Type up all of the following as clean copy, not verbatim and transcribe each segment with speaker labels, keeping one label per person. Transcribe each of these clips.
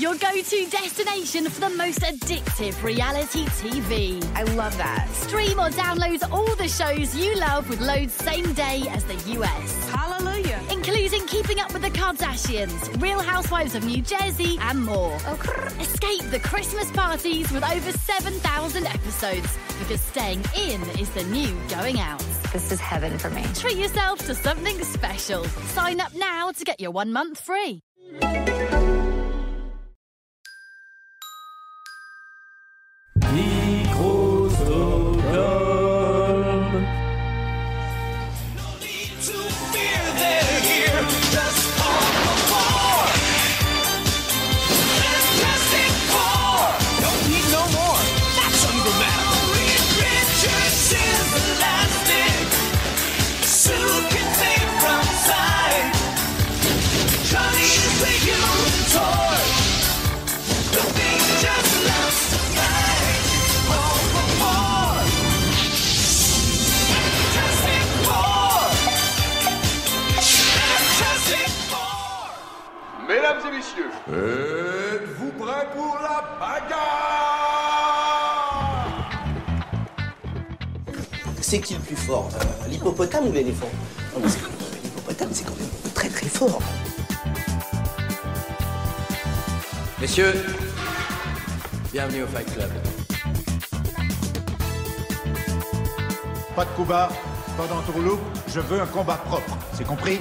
Speaker 1: your go-to destination for the most addictive reality TV.
Speaker 2: I love that.
Speaker 1: Stream or download all the shows you love with loads same day as the US.
Speaker 2: Hallelujah.
Speaker 1: Including Keeping Up with the Kardashians, Real Housewives of New Jersey, and more. Escape the Christmas parties with over 7,000 episodes, because staying in is the new going out.
Speaker 2: This is heaven for me.
Speaker 1: Treat yourself to something special. Sign up now to get your 1 month free.
Speaker 3: Mesdames et messieurs, êtes-vous prêts pour la bagarre?
Speaker 4: C'est qui le plus fort, l'hippopotame ou l'éléphant? Non, mais l'hippopotame, c'est quand même très très fort.
Speaker 5: Messieurs, bienvenue au Fight Club.
Speaker 3: Pas de combat, pas d'entourloupe, je veux un combat propre, c'est compris?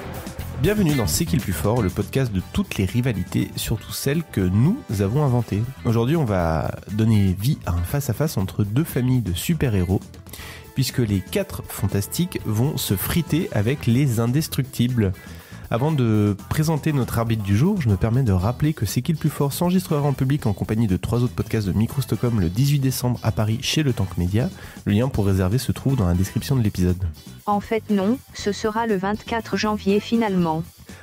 Speaker 6: Bienvenue dans C'est qui le plus fort, le podcast de toutes les rivalités, surtout celles que nous avons inventées. Aujourd'hui, on va donner vie à un face-à-face entre deux familles de super-héros, puisque les 4 fantastiques vont se friter avec les indestructibles. Avant de présenter notre arbitre du jour, je me permets de rappeler que C'est qui le plus fort s'enregistrera en public en compagnie de 3 autres podcasts de Micro Stockholm le 18 décembre à Paris chez Le Tank Média. Le lien pour réserver se trouve dans la description de l'épisode.
Speaker 7: En fait non, ce sera le 24 janvier finalement.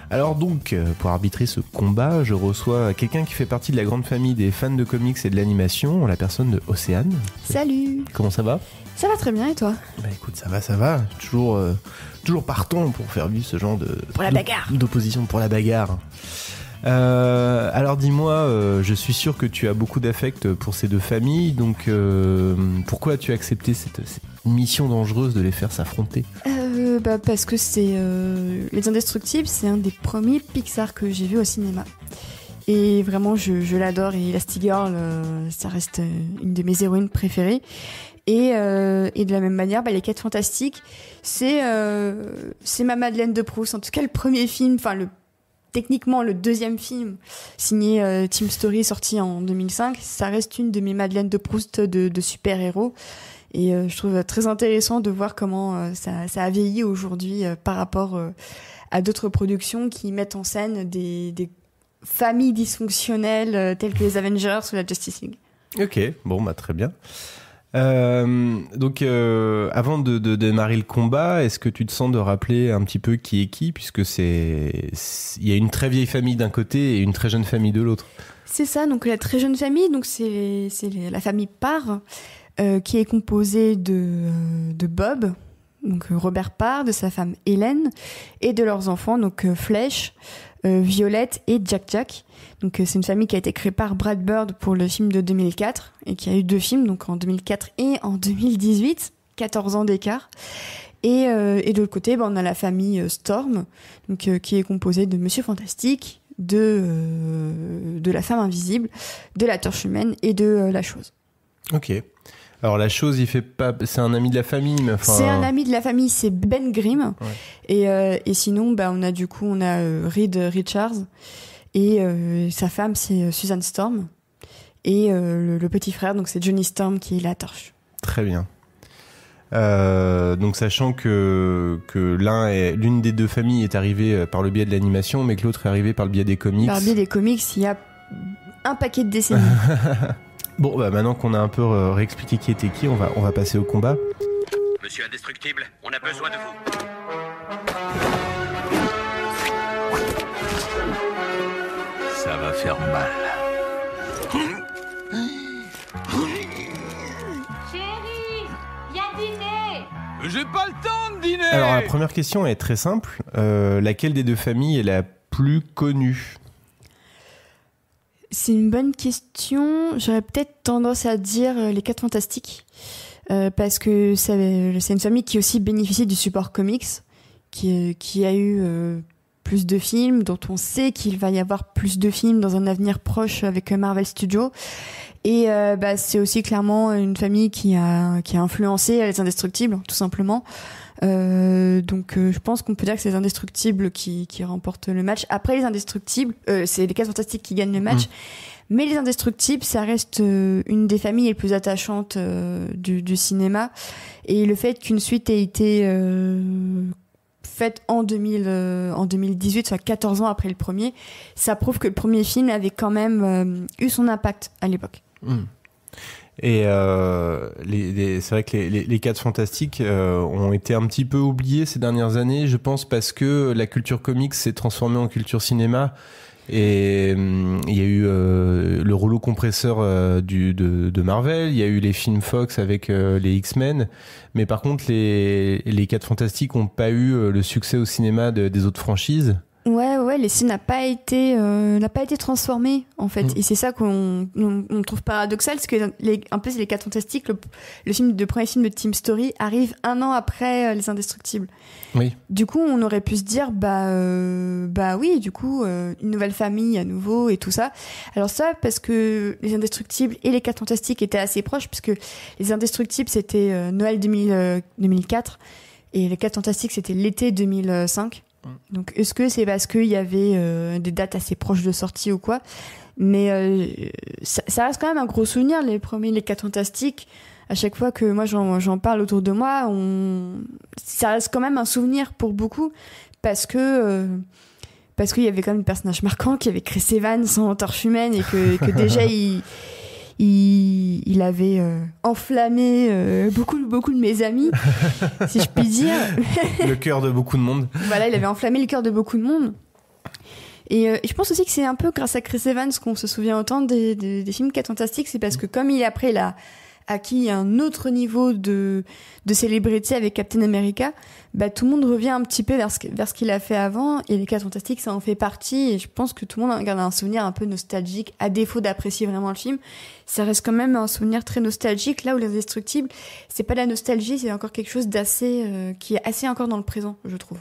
Speaker 6: Alors donc, pour arbitrer ce combat, je reçois quelqu'un qui fait partie de la grande famille des fans de comics et de l'animation, la personne de Océane.
Speaker 8: Salut.
Speaker 6: Comment ça va ?
Speaker 8: Ça va très bien et toi ?
Speaker 6: Bah écoute, ça va. Toujours partant pour faire vivre ce genre
Speaker 8: pour la bagarre.
Speaker 6: D'opposition pour la bagarre. Alors dis-moi, je suis sûr que tu as beaucoup d'affect pour ces deux familles, donc pourquoi as-tu accepté cette mission dangereuse de les faire s'affronter ?
Speaker 8: Parce que c'est Les Indestructibles, c'est un des premiers Pixar que j'ai vu au cinéma. Et vraiment, je l'adore, et Elastigirl, ça reste une de mes héroïnes préférées. Et de la même manière, les 4 Fantastiques, c'est ma Madeleine de Proust. En tout cas, le premier film, techniquement le deuxième film, signé Team Story, sorti en 2005, ça reste une de mes Madeleines de Proust de super-héros. Et je trouve très intéressant de voir comment ça a vieilli aujourd'hui par rapport à d'autres productions qui mettent en scène des familles dysfonctionnelles telles que les Avengers ou la Justice League.
Speaker 6: Ok, bon, très bien. Donc avant de démarrer le combat, est-ce que tu te sens de rappeler un petit peu qui est qui, puisque il y a une très vieille famille d'un côté et une très jeune famille de l'autre.
Speaker 8: C'est ça, donc la très jeune famille, donc c'est la famille Parr, qui est composée de Bob, donc Robert Parr, de sa femme Hélène, et de leurs enfants, donc Flèche, Violette et Jack. Donc c'est une famille qui a été créée par Brad Bird pour le film de 2004 et qui a eu 2 films, donc en 2004 et en 2018, 14 ans d'écart. Et de l'autre côté, on a la famille Storm, donc qui est composée de Monsieur Fantastique, de la Femme Invisible, de la Torche Humaine et de la Chose. Ok.
Speaker 6: Alors la Chose, c'est un ami de la famille, mais enfin.
Speaker 8: C'est un ami de la famille, c'est Ben Grimm. Ouais. Et sinon, on a Reed Richards et sa femme, c'est Susan Storm, et le petit frère, donc c'est Johnny Storm qui est la Torche.
Speaker 6: Très bien. Donc sachant que l'une des deux familles est arrivée par le biais de l'animation, mais que l'autre est arrivée par le biais des comics.
Speaker 8: Par le biais des comics, il y a un paquet de décennies.
Speaker 6: Bon, maintenant qu'on a un peu réexpliqué qui était qui, on va passer au combat.
Speaker 9: Monsieur Indestructible, on a besoin de vous.
Speaker 5: Ça va faire mal.
Speaker 10: Chérie, viens dîner.
Speaker 3: J'ai pas le temps de dîner.
Speaker 6: Alors la première question est très simple. Laquelle des deux familles est la plus connue ?
Speaker 8: C'est une bonne question. J'aurais peut-être tendance à dire les 4 Fantastiques. Parce que c'est une famille qui aussi bénéficie du support comics, qui a eu plus de films, dont on sait qu'il va y avoir plus de films dans un avenir proche avec Marvel Studios. Et c'est aussi clairement une famille qui a influencé Les Indestructibles, tout simplement. Donc je pense qu'on peut dire que c'est Les Indestructibles qui remportent le match. Après Les Indestructibles, c'est les 4 Fantastiques qui gagnent le match. Mais Les Indestructibles, ça reste une des familles les plus attachantes du cinéma. Et le fait qu'une suite ait été faite en 2018, soit 14 ans après le premier, ça prouve que le premier film avait quand même eu son impact à l'époque.
Speaker 6: Et c'est vrai que les 4 Fantastiques ont été un petit peu oubliés ces dernières années, je pense, parce que la culture comics s'est transformée en culture cinéma. Et il y a eu le rouleau compresseur de Marvel, il y a eu les films Fox avec les X-Men, mais par contre les 4 Fantastiques n'ont pas eu le succès au cinéma des autres franchises.
Speaker 8: Ouais, l'essai n'a pas été transformé en fait, et c'est ça qu'on trouve paradoxal, parce que en plus les 4 Fantastiques, le premier film de Team Story arrive 1 an après Les Indestructibles.
Speaker 6: Oui.
Speaker 8: Du coup, on aurait pu se dire oui, du coup une nouvelle famille à nouveau et tout ça. Alors ça, parce que Les Indestructibles et les 4 Fantastiques étaient assez proches, puisque Les Indestructibles c'était Noël 2004 et les 4 Fantastiques c'était l'été 2005. Donc, est-ce que c'est parce qu'il y avait des dates assez proches de sortie ou quoi? Mais ça reste quand même un gros souvenir, les 4 Fantastiques. À chaque fois que moi j'en parle autour de moi, ça reste quand même un souvenir pour beaucoup, parce qu'il y avait quand même des personnages marquants, qu'il y avait Chris Evans en torche humaine, et que déjà il avait enflammé beaucoup de mes amis, si je puis dire.
Speaker 6: Le cœur de beaucoup de monde.
Speaker 8: Voilà, il avait enflammé le cœur de beaucoup de monde. Et je pense aussi que c'est un peu grâce à Chris Evans qu'on se souvient autant des films 4 Fantastiques, c'est parce que comme il a acquis un autre niveau de célébrité avec Captain America, tout le monde revient un petit peu vers ce qu'il a fait avant, et les 4 Fantastiques ça en fait partie, et je pense que tout le monde garde un souvenir un peu nostalgique, à défaut d'apprécier vraiment le film. Ça reste quand même un souvenir très nostalgique, là où Les Indestructibles, c'est pas de la nostalgie, c'est encore quelque chose d'assez qui est assez encore dans le présent, je trouve.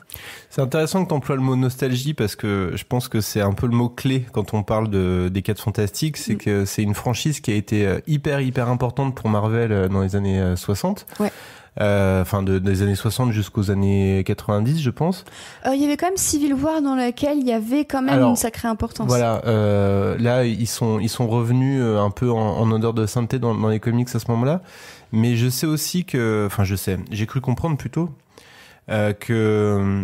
Speaker 6: C'est intéressant que tu emploies le mot nostalgie, parce que je pense que c'est un peu le mot clé quand on parle des 4 Fantastiques, c'est que c'est une franchise qui a été hyper importante pour Marvel dans les années 60. Ouais. Des années 60 jusqu'aux années 90, je pense.
Speaker 8: Il y avait quand même Civil War dans laquelle il y avait quand même une sacrée importance.
Speaker 6: Voilà, là ils sont revenus un peu en odeur de sainteté dans les comics à ce moment-là. Mais je sais aussi j'ai cru comprendre plutôt que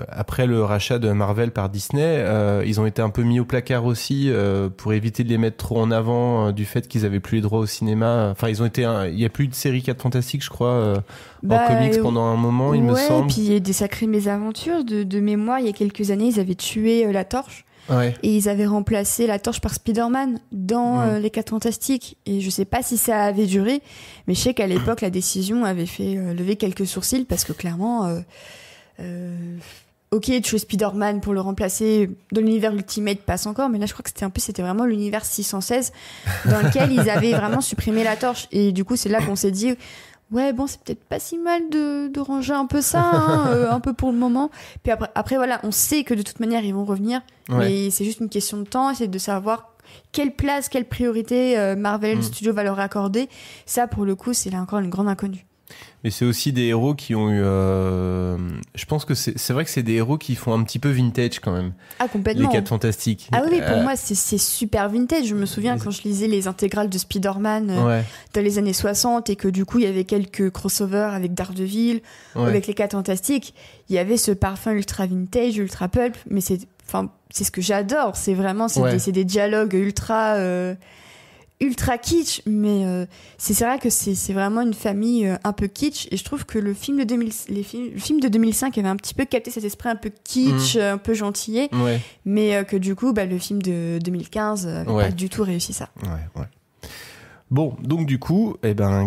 Speaker 6: après le rachat de Marvel par Disney, ils ont été un peu mis au placard aussi pour éviter de les mettre trop en avant du fait qu'ils avaient plus les droits au cinéma. Enfin, il y a plus de série 4 Fantastiques, je crois, en comics pendant un moment, il me semble.
Speaker 8: Et puis il y a des sacrées mésaventures de mémoire. Il y a quelques années, ils avaient tué la Torche. Ouais. Et ils avaient remplacé la Torche par Spider-Man dans les 4 Fantastiques. Et je sais pas si ça avait duré, mais je sais qu'à l'époque, la décision avait fait lever quelques sourcils, parce que clairement, ok, tuer Spider-Man pour le remplacer dans l'univers Ultimate passe encore, mais là je crois que c'était vraiment l'univers 616 dans lequel ils avaient vraiment supprimé la Torche. Et du coup, c'est là qu'on s'est dit, ouais, bon, c'est peut-être pas si mal de ranger un peu ça, un peu pour le moment. Puis après, voilà, on sait que de toute manière, ils vont revenir. Ouais. Mais c'est juste une question de temps, c'est de savoir quelle place, quelle priorité Marvel Studios va leur accorder. Ça, pour le coup, c'est là encore une grande inconnue.
Speaker 6: Mais c'est aussi des héros qui ont eu... je pense que c'est vrai que c'est des héros qui font un petit peu vintage quand même.
Speaker 8: Ah, complètement.
Speaker 6: Les 4 Fantastiques.
Speaker 8: Ah oui, pour moi, c'est super vintage. Je me souviens quand je lisais les intégrales de Spider-Man dans les années 60, et que du coup, il y avait quelques crossovers avec Daredevil, ou avec les 4 Fantastiques. Il y avait ce parfum ultra vintage, ultra pulp, mais c'est ce que j'adore. C'est vraiment, c'est des dialogues ultra kitsch, mais c'est vrai que c'est vraiment une famille un peu kitsch, et je trouve que le film de 2005 avait un petit peu capté cet esprit un peu kitsch, un peu gentillet, mais que du coup le film de 2015 n'avait pas du tout réussi ça.
Speaker 6: Bon, donc du coup,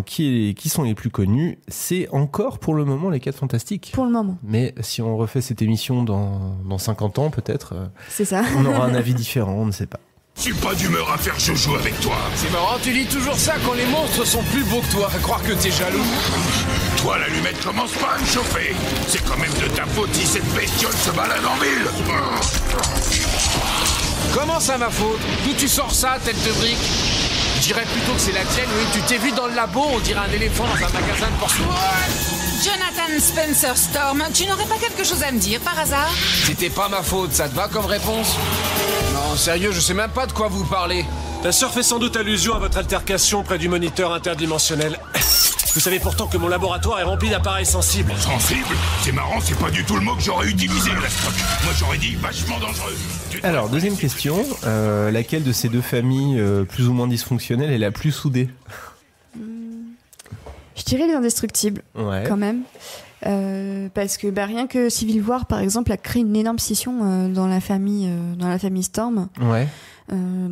Speaker 6: qui sont les plus connus? C'est encore pour le moment les 4 Fantastiques.
Speaker 8: Pour le moment.
Speaker 6: Mais si on refait cette émission dans 50 ans peut-être,
Speaker 8: c'est ça.
Speaker 6: on aura un avis différent, on ne sait pas.
Speaker 11: Je suis pas d'humeur à faire jojo avec toi.
Speaker 5: C'est marrant, tu dis toujours ça quand les monstres sont plus beaux que toi. À croire que t'es jaloux.
Speaker 11: Toi, l'allumette commence pas à me chauffer. C'est quand même de ta faute si cette bestiole se balade en ville.
Speaker 5: Comment ça, ma faute? D'où tu sors ça, tête de brique? Je dirais plutôt que c'est la tienne, oui. Tu t'es vu dans le labo, on dirait un éléphant dans un magasin de porcelaine.
Speaker 12: Jonathan Spencer Storm, tu n'aurais pas quelque chose à me dire par hasard?
Speaker 5: C'était pas ma faute, ça te va comme réponse? Non, sérieux, je sais même pas de quoi vous parlez.
Speaker 13: La sœur fait sans doute allusion à votre altercation près du moniteur interdimensionnel. Vous savez pourtant que mon laboratoire est rempli d'appareils sensibles.
Speaker 11: Sensible? C'est marrant, c'est pas du tout le mot que j'aurais utilisé, Lastroc. Moi, j'aurais dit vachement dangereux.
Speaker 6: Alors, deuxième question. Laquelle de ces deux familles plus ou moins dysfonctionnelles est la plus soudée?
Speaker 8: Je dirais les Indestructibles, quand même. Parce que rien que Civil War, par exemple, a créé une énorme scission dans la famille Storm.
Speaker 6: Ouais.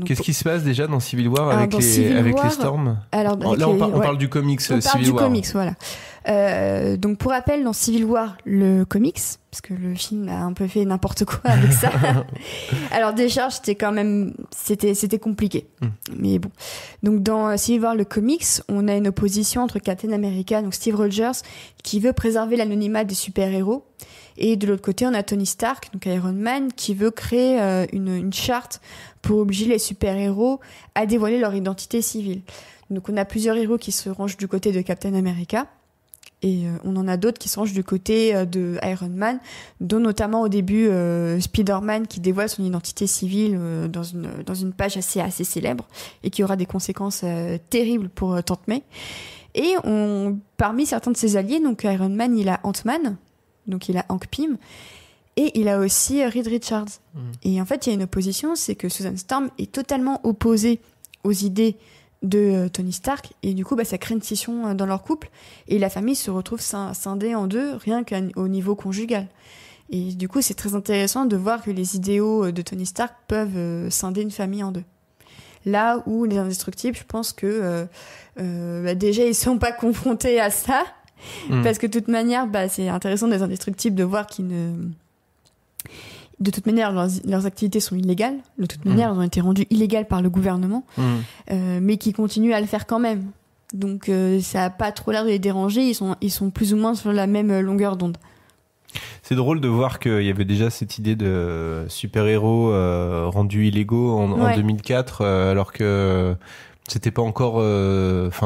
Speaker 6: Qu'est-ce qui se passe déjà dans Civil War avec les Storm?
Speaker 8: Alors,
Speaker 6: là, on parle du comics Civil War. On parle du
Speaker 8: comics, voilà. Donc, pour rappel, dans Civil War, le comics, parce que le film a un peu fait n'importe quoi avec ça. Alors, déjà, c'était compliqué. Mais bon. Donc, dans Civil War, le comics, on a une opposition entre Captain America, donc Steve Rogers, qui veut préserver l'anonymat des super-héros. Et de l'autre côté, on a Tony Stark, donc Iron Man, qui veut créer une charte pour obliger les super-héros à dévoiler leur identité civile. Donc on a plusieurs héros qui se rangent du côté de Captain America, et on en a d'autres qui se rangent du côté de Iron Man, dont notamment au début Spider-Man qui dévoile son identité civile dans une page assez célèbre, et qui aura des conséquences terribles pour Tante May. Et parmi certains de ses alliés, donc Iron Man, il a Ant-Man, donc il a Hank Pym, et il a aussi Reed Richards. Et en fait, il y a une opposition, c'est que Susan Storm est totalement opposée aux idées de Tony Stark, et du coup, ça crée une scission dans leur couple, et la famille se retrouve scindée en deux, rien qu'au niveau conjugal. Et du coup, c'est très intéressant de voir que les idéaux de Tony Stark peuvent scinder une famille en deux. Là où les Indestructibles, je pense que déjà, ils sont pas confrontés à ça, parce que de toute manière, c'est intéressant des Indestructibles de voir qu'ils ne... De toute manière, leurs activités sont illégales. De toute manière, elles ont été rendues illégales par le gouvernement, mais qui continuent à le faire quand même. Donc, ça n'a pas trop l'air de les déranger. Ils sont plus ou moins sur la même longueur d'onde.
Speaker 6: C'est drôle de voir qu'il y avait déjà cette idée de super-héros rendus illégaux en 2004, alors que c'était pas encore...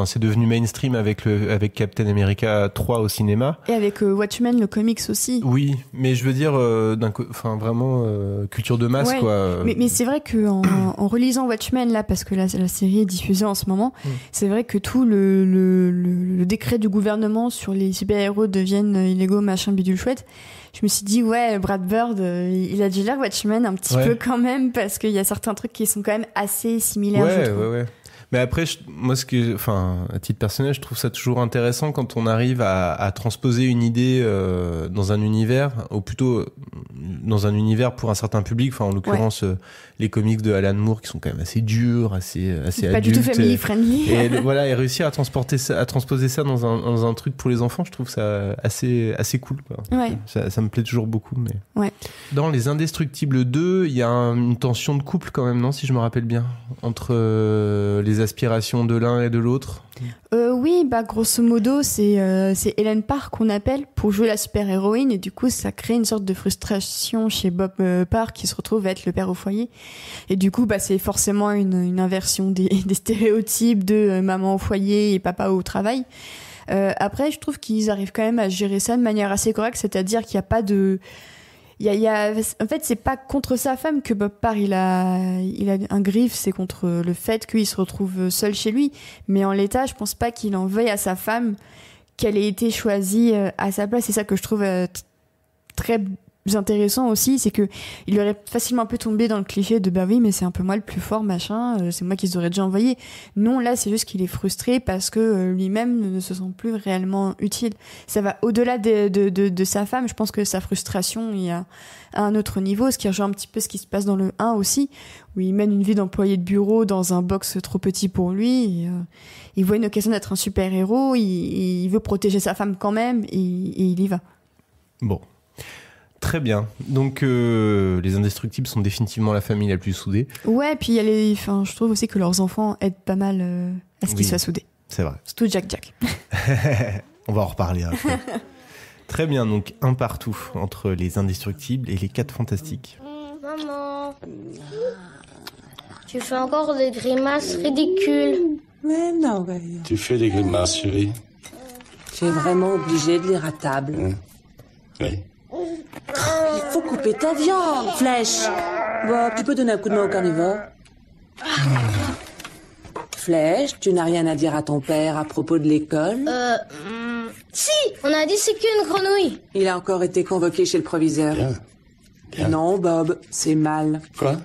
Speaker 6: c'est devenu mainstream avec Captain America 3 au cinéma.
Speaker 8: Et avec Watchmen, le comics aussi.
Speaker 6: Oui, mais je veux dire, vraiment culture de masse, quoi.
Speaker 8: Mais c'est vrai qu'en relisant Watchmen, là, parce que la série est diffusée en ce moment, c'est vrai que tout le décret du gouvernement sur les super-héros deviennent illégaux, machin, bidule chouette. Je me suis dit, Brad Bird, il a dû lire Watchmen un petit peu quand même, parce qu'il y a certains trucs qui sont quand même assez similaires, je trouve.
Speaker 6: Ouais. Mais après, moi, à titre personnel, je trouve ça toujours intéressant quand on arrive à transposer une idée dans un univers, ou plutôt dans un univers pour un certain public. Enfin, en l'occurrence, les comics de Alan Moore qui sont quand même assez durs, assez adultes.
Speaker 8: Pas du tout family friendly.
Speaker 6: Et voilà, et réussir à transposer ça dans un truc pour les enfants, je trouve ça assez cool, quoi.
Speaker 8: Ouais.
Speaker 6: Ça me plaît toujours beaucoup. Mais
Speaker 8: ouais.
Speaker 6: Dans Les Indestructibles 2, il y a une tension de couple quand même, non, si je me rappelle bien, entre les aspirations de l'un et de l'autre.
Speaker 8: Oui, grosso modo, c'est Helen Parr qu'on appelle pour jouer la super-héroïne, et du coup, ça crée une sorte de frustration chez Bob Parr qui se retrouve à être le père au foyer. Et du coup, c'est forcément une inversion des stéréotypes de maman au foyer et papa au travail. Après, je trouve qu'ils arrivent quand même à gérer ça de manière assez correcte, c'est-à-dire qu'il n'y a pas de... en fait, c'est pas contre sa femme que Bob Parr il a un griffe, c'est contre le fait qu'il se retrouve seul chez lui. Mais en l'état, je pense pas qu'il en veuille à sa femme qu'elle ait été choisie à sa place. C'est ça que je trouve très intéressant aussi, c'est que il aurait facilement pu tomber dans le cliché de oui, mais c'est un peu moi le plus fort, machin, c'est moi qu'ils auraient déjà envoyé. Non, là, c'est juste qu'il est frustré parce que lui-même ne se sent plus réellement utile. Ça va au-delà de sa femme. Je pense que sa frustration, il y a à un autre niveau, ce qui rejoint un petit peu ce qui se passe dans le 1 aussi, où il mène une vie d'employé de bureau dans un box trop petit pour lui, et, il voit une occasion d'être un super-héros, il veut protéger sa femme quand même, et il y va.
Speaker 6: Bon. Très bien. Donc, les Indestructibles sont définitivement la famille la plus soudée.
Speaker 8: Ouais, puis je trouve aussi que leurs enfants aident pas mal à ce qu'ils soient soudés.
Speaker 6: C'est vrai.
Speaker 8: Surtout Jack.
Speaker 6: On va en reparler après. Très bien, donc un partout entre les Indestructibles et les 4 Fantastiques.
Speaker 14: Maman, tu fais encore des grimaces ridicules.
Speaker 15: Mais non,
Speaker 11: Tu fais des grimaces, chérie.
Speaker 15: Tu es vraiment obligé de lire à table.
Speaker 11: Oui.
Speaker 15: Il faut couper ta viande, Flèche. Bon, tu peux donner un coup de main au carnivore. Flèche, tu n'as rien à dire à ton père à propos de l'école?
Speaker 14: Si, on a disséqué une grenouille.
Speaker 15: Il a encore été convoqué chez le proviseur.
Speaker 11: Bien.
Speaker 15: Non, Bob, c'est mal.
Speaker 11: Quoi?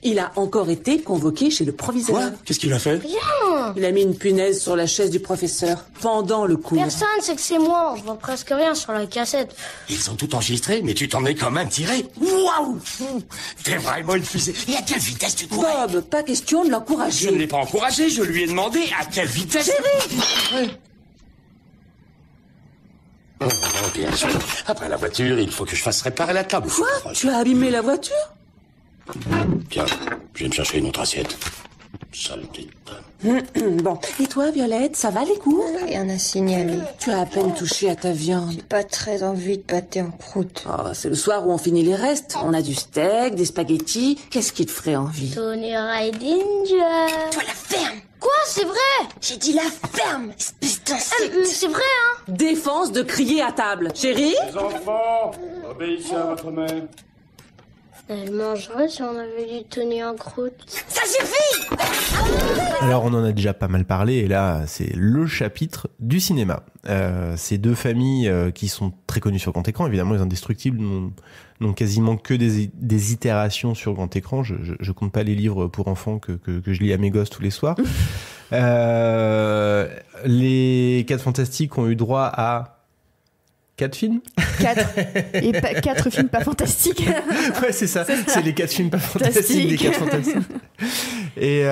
Speaker 15: Il a encore été convoqué chez le proviseur.
Speaker 11: Quoi? Qu'est-ce qu'il a fait?
Speaker 14: Rien.
Speaker 15: Il a mis une punaise sur la chaise du professeur pendant le cours.
Speaker 14: Personne sait que c'est moi. On voit presque rien sur la cassette.
Speaker 11: Ils sont tout enregistrés, mais tu t'en es quand même tiré. Waouh! T'es vraiment une fusée. Et à quelle vitesse tu courais?
Speaker 15: Bob, pas question de l'encourager.
Speaker 11: Je ne l'ai pas encouragé, je lui ai demandé à quelle vitesse.
Speaker 15: Chérie!
Speaker 11: Oh, bien sûr. Après la voiture, il faut que je fasse réparer la table.
Speaker 15: Quoi? Tu as abîmé la voiture?
Speaker 11: Tiens, je vais me chercher une autre assiette. Sale type.
Speaker 15: Bon. Et toi, Violette, ça va les cours?
Speaker 16: Rien à signaler.
Speaker 15: Tu as à peine touché à ta viande.
Speaker 16: J'ai pas très envie de pâté en croûte.
Speaker 15: Oh, c'est le soir où on finit les restes. On a du steak, des spaghettis. Qu'est-ce qui te ferait envie?
Speaker 14: Tony Ridinger.
Speaker 16: Toi, la ferme!
Speaker 14: Quoi? C'est vrai?
Speaker 16: J'ai dit la ferme, espèce d'insecte!
Speaker 14: C'est vrai, hein?
Speaker 15: Défense de crier à table. Chérie?
Speaker 11: Les enfants, obéissez à votre mère.
Speaker 14: Elle mangerait si on avait du Tony en croûte.
Speaker 16: Ça suffit!
Speaker 6: Alors on en a déjà pas mal parlé et là c'est le chapitre du cinéma. Ces 2 familles qui sont très connues sur grand écran, évidemment les Indestructibles n'ont quasiment que des itérations sur grand écran. Je compte pas les livres pour enfants que je lis à mes gosses tous les soirs. Les 4 Fantastiques ont eu droit à 4 films
Speaker 8: 4. Et 4 films pas fantastiques.
Speaker 6: Ouais, c'est ça. C'est les 4 films pas fantastiques des 4 Fantastiques. Et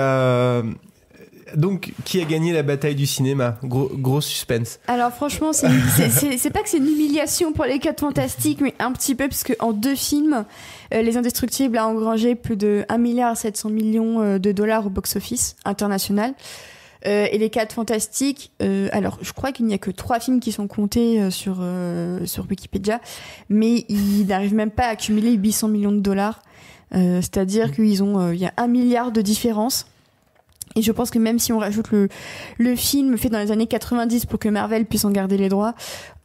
Speaker 6: donc, qui a gagné la bataille du cinéma? Gros suspense.
Speaker 8: Alors franchement, c'est pas que c'est une humiliation pour les 4 Fantastiques, mais un petit peu, parce qu'en 2 films, Les Indestructibles a engrangé plus de 1,7 milliard de dollars au box-office international. Et les 4 Fantastiques, alors je crois qu'il n'y a que 3 films qui sont comptés sur Wikipédia, mais ils n'arrivent même pas à accumuler 800 millions de dollars. C'est-à-dire qu'il y a 1 milliard de différence. Et je pense que même si on rajoute le film fait dans les années 90 pour que Marvel puisse en garder les droits,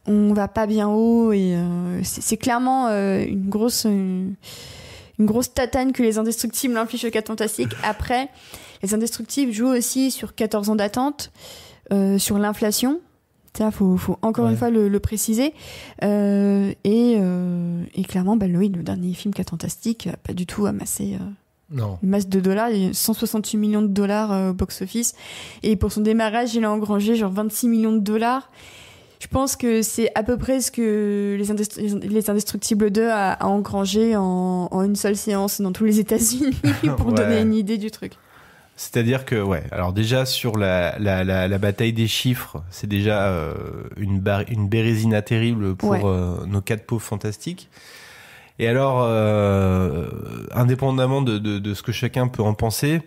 Speaker 8: on va pas bien haut. Et c'est clairement une grosse tatane que les Indestructibles infligent aux 4 Fantastiques. Après, les Indestructibles jouent aussi sur 14 ans d'attente, sur l'inflation. Ça, faut encore une fois le préciser. Et clairement, le dernier film 4 Fantastiques n'a pas du tout amassé une masse de dollars. Il y a 168 millions de dollars au box-office. Et pour son démarrage, il a engrangé genre 26 millions de dollars. Je pense que c'est à peu près ce que les Indestructibles 2 a engrangé en une seule séance dans tous les États-Unis pour donner une idée du truc.
Speaker 6: C'est-à-dire que, alors déjà sur la bataille des chiffres, c'est déjà une bérésina terrible pour nos 4 pauvres fantastiques. Et alors, indépendamment de ce que chacun peut en penser,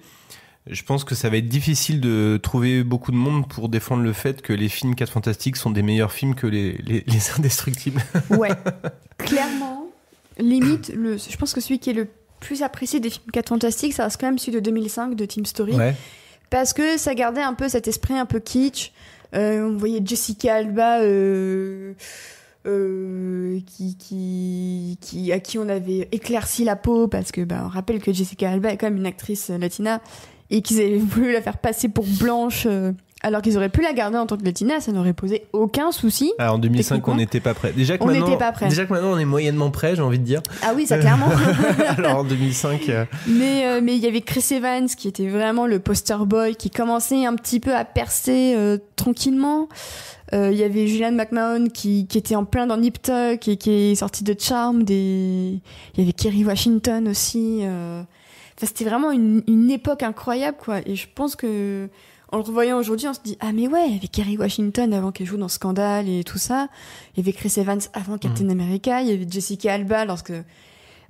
Speaker 6: je pense que ça va être difficile de trouver beaucoup de monde pour défendre le fait que les films 4 Fantastiques sont des meilleurs films que les Indestructibles.
Speaker 8: Ouais, clairement. Limite, je pense que celui qui est le plus apprécié des films 4 Fantastiques, ça reste quand même celui de 2005 de Tim Story. Ouais. Parce que ça gardait un peu cet esprit un peu kitsch. On voyait Jessica Alba à qui on avait éclairci la peau, parce que on rappelle que Jessica Alba est quand même une actrice latina et qu'ils avaient voulu la faire passer pour blanche alors qu'ils auraient pu la garder en tant que latina, ça n'aurait posé aucun souci.
Speaker 6: Alors en 2005 on n'était pas prêt. Déjà que maintenant on est moyennement prêt, j'ai envie de dire.
Speaker 8: Ah oui, ça clairement.
Speaker 6: Alors en 2005
Speaker 8: mais il y avait Chris Evans qui était vraiment le poster boy, qui commençait un petit peu à percer tranquillement. Il y avait Julianne McMahon qui était en plein dans Nip Tuck et qui est sortie de Charmed. Il y avait Kerry Washington aussi. Enfin, c'était vraiment une époque incroyable, quoi. Et je pense que en le revoyant aujourd'hui, on se dit ah mais ouais, il y avait Kerry Washington avant qu'elle joue dans Scandale et tout ça. Il y avait Chris Evans avant Captain America. Il y avait Jessica Alba lorsque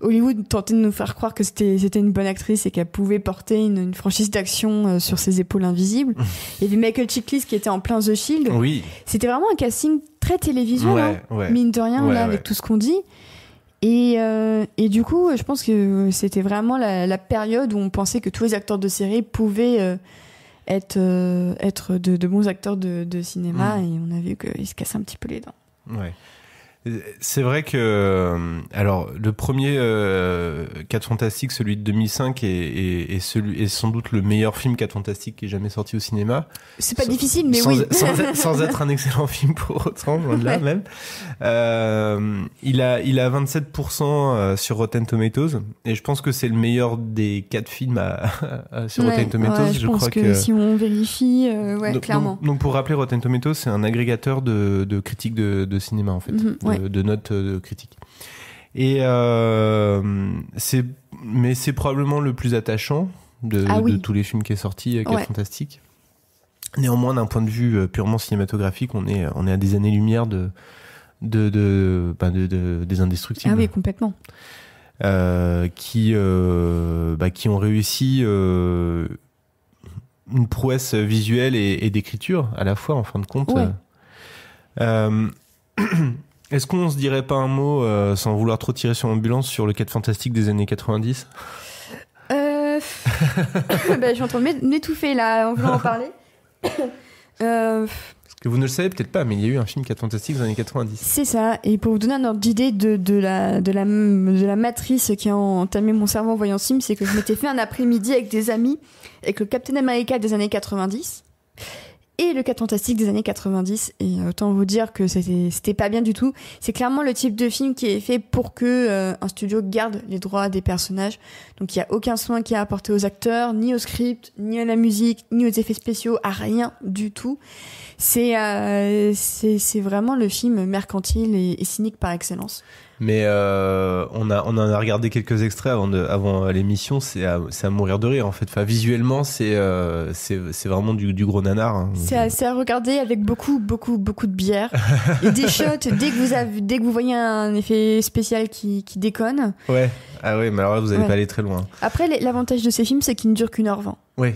Speaker 8: Hollywood tentait de nous faire croire que c'était une bonne actrice et qu'elle pouvait porter une franchise d'action sur ses épaules invisibles. Il y avait Michael Chiklis qui était en plein The Shield.
Speaker 6: Oui.
Speaker 8: C'était vraiment un casting très télévisuel, mine de rien, avec tout ce qu'on dit. Et du coup, je pense que c'était vraiment la période où on pensait que tous les acteurs de série pouvaient être de bons acteurs de cinéma, et on a vu qu'ils se cassaient un petit peu les dents.
Speaker 6: Ouais. C'est vrai que alors le premier 4 Fantastiques, celui de 2005, est sans doute le meilleur film 4 Fantastiques qui est jamais sorti au cinéma.
Speaker 8: C'est pas difficile, mais oui.
Speaker 6: Sans être un excellent film pour autant, loin de là même. Il a 27% sur Rotten Tomatoes, et je pense que c'est le meilleur des 4 films sur Rotten Tomatoes.
Speaker 8: Je pense que si on vérifie, clairement.
Speaker 6: Donc pour rappeler, Rotten Tomatoes, c'est un agrégateur de critiques de cinéma en fait. De notes critiques. Et c'est probablement le plus attachant de tous les films qui est sorti, 4 Fantastiques. Néanmoins, d'un point de vue purement cinématographique, on est à des années-lumière des Indestructibles.
Speaker 8: Ah oui, complètement.
Speaker 6: Qui ont réussi une prouesse visuelle et d'écriture à la fois, en fin de compte. Est-ce qu'on se dirait pas un mot, sans vouloir trop tirer sur l'ambulance, sur le 4 Fantastique des années 90 ?
Speaker 8: Je suis en train de m'étouffer là, en voulant en parler.
Speaker 6: Parce que vous ne le savez peut-être pas, mais il y a eu un film 4 Fantastiques des années 90.
Speaker 8: C'est ça, et pour vous donner un ordre d'idée de la matrice qui a entamé mon cerveau en voyant ce film, c'est que je m'étais fait un après-midi avec des amis, avec le Captain America des années 90... et le 4 Fantastique des années 90, et autant vous dire que c'était pas bien du tout. C'est clairement le type de film qui est fait pour que un studio garde les droits des personnages. Donc il y a aucun soin qui est apporté aux acteurs, ni au script, ni à la musique, ni aux effets spéciaux, à rien du tout. C'est vraiment le film mercantile et cynique par excellence.
Speaker 6: Mais on en a regardé quelques extraits avant l'émission. C'est à mourir de rire en fait. Enfin, visuellement, c'est vraiment du gros nanar. Hein.
Speaker 8: C'est à regarder avec beaucoup de bière et des shots. Dès que vous voyez un effet spécial qui déconne.
Speaker 6: Ouais. Ah ouais, mais alors là, vous n'allez pas aller très loin.
Speaker 8: Après, l'avantage de ces films, c'est qu'ils ne durent qu'1h20.
Speaker 6: Ouais.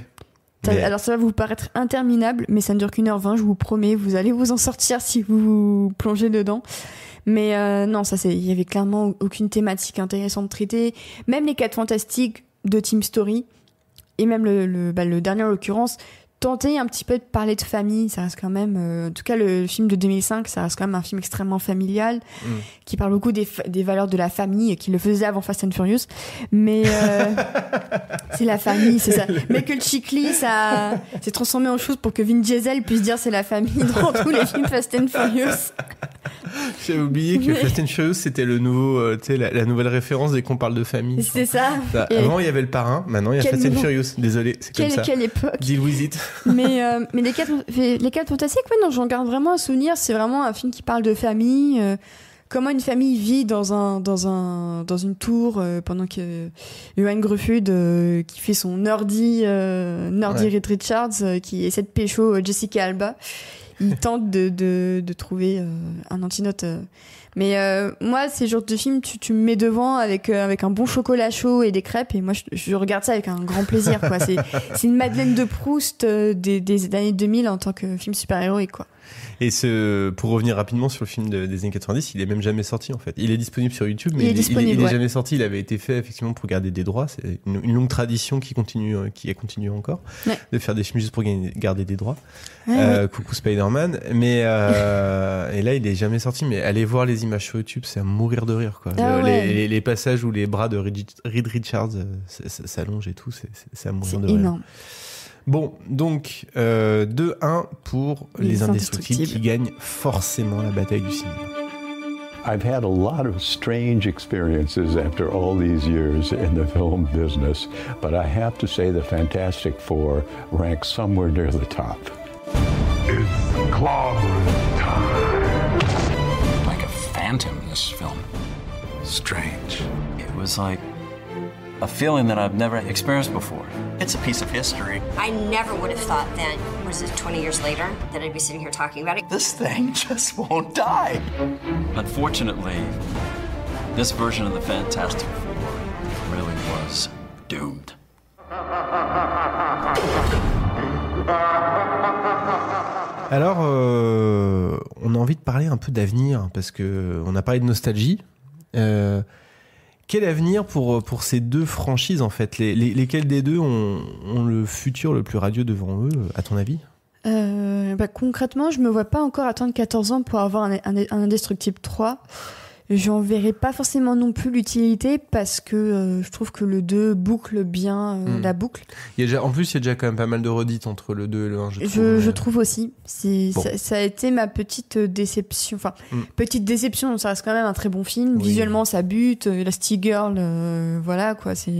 Speaker 8: Alors ça va vous paraître interminable, mais ça ne dure qu'1h20, je vous promets. Vous allez vous en sortir si vous plongez dedans. Mais non, il y avait clairement aucune thématique intéressante traitée. Même les 4 Fantastiques de Team Story, et même le dernier en l'occurrence, tenter un petit peu de parler de famille. Ça reste quand même, en tout cas le film de 2005, ça reste quand même un film extrêmement familial, qui parle beaucoup des valeurs de la famille, qui le faisait avant Fast and Furious. Mais c'est la famille, c'est ça. Michael Chiklis s'est transformé en chose pour que Vin Diesel puisse dire c'est la famille dans tous les films Fast and Furious.
Speaker 6: J'avais oublié que Fast and Furious c'était le nouveau, la nouvelle référence dès qu'on parle de famille.
Speaker 8: C'est ça.
Speaker 6: Avant il y avait le parrain, maintenant il y a Fast and Furious. Désolé, c'est comme ça.
Speaker 8: Quelle époque.
Speaker 6: Deal with it.
Speaker 8: Mais les 4 Fantastiques, non, j'en garde vraiment un souvenir. C'est vraiment un film qui parle de famille. Comment une famille vit dans une tour pendant que Johan Gruffudd qui fait son nerdy Reed Richards qui essaie de pécho Jessica Alba. Il tente de trouver un antidote. Mais moi, ces genres de films, tu me mets devant avec un bon chocolat chaud et des crêpes, et moi, je regarde ça avec un grand plaisir, quoi. C'est une Madeleine de Proust des années 2000 en tant que film super-héroïque, quoi.
Speaker 6: Et pour revenir rapidement sur le film des années 90, il est même jamais sorti en fait. Il est disponible sur YouTube, mais il est jamais sorti. Il avait été fait effectivement pour garder des droits. C'est une longue tradition qui a continué encore, de faire des films juste pour garder des droits. Coucou Spider-Man. Mais et là, il est jamais sorti. Mais allez voir les images sur YouTube, c'est à mourir de rire, quoi. Les passages où les bras de Reed Richards s'allongent et tout, c'est à mourir de rire. C'est énorme. Bon, donc 2-1 pour les Indestructibles qui gagnent forcément la bataille du cinéma.
Speaker 17: I've had a lot of strange experiences after all these years in the film business, but I have to say the Fantastic Four ranks somewhere near the top.
Speaker 18: It's clobbering time.
Speaker 19: Like a phantom, this film.
Speaker 18: Strange.
Speaker 19: It was like a feeling that I've never experienced before. It's a piece of history.
Speaker 20: I never would have thought then, what is it, 20 years later, that I'd be sitting here talking about it.
Speaker 19: This thing just won't die. Unfortunately, this version of the Fantastic Four really was doomed.
Speaker 6: Alors, on a envie de parler un peu d'avenir, parce qu'on a parlé de nostalgie. Quel avenir pour ces deux franchises, en fait? Lesquelles des deux ont le futur le plus radieux devant eux, à ton avis?
Speaker 8: Concrètement, je me vois pas encore attendre 14 ans pour avoir un Indestructible 3. J'en verrai pas forcément non plus l'utilité parce que je trouve que le 2 boucle bien la boucle.
Speaker 6: En plus, il y a déjà quand même pas mal de redites entre le 2 et le 1,
Speaker 8: je trouve aussi. Ça a été ma petite déception. Enfin, petite déception, ça reste quand même un très bon film. Oui. Visuellement, ça bute. Elastigirl, voilà quoi, ça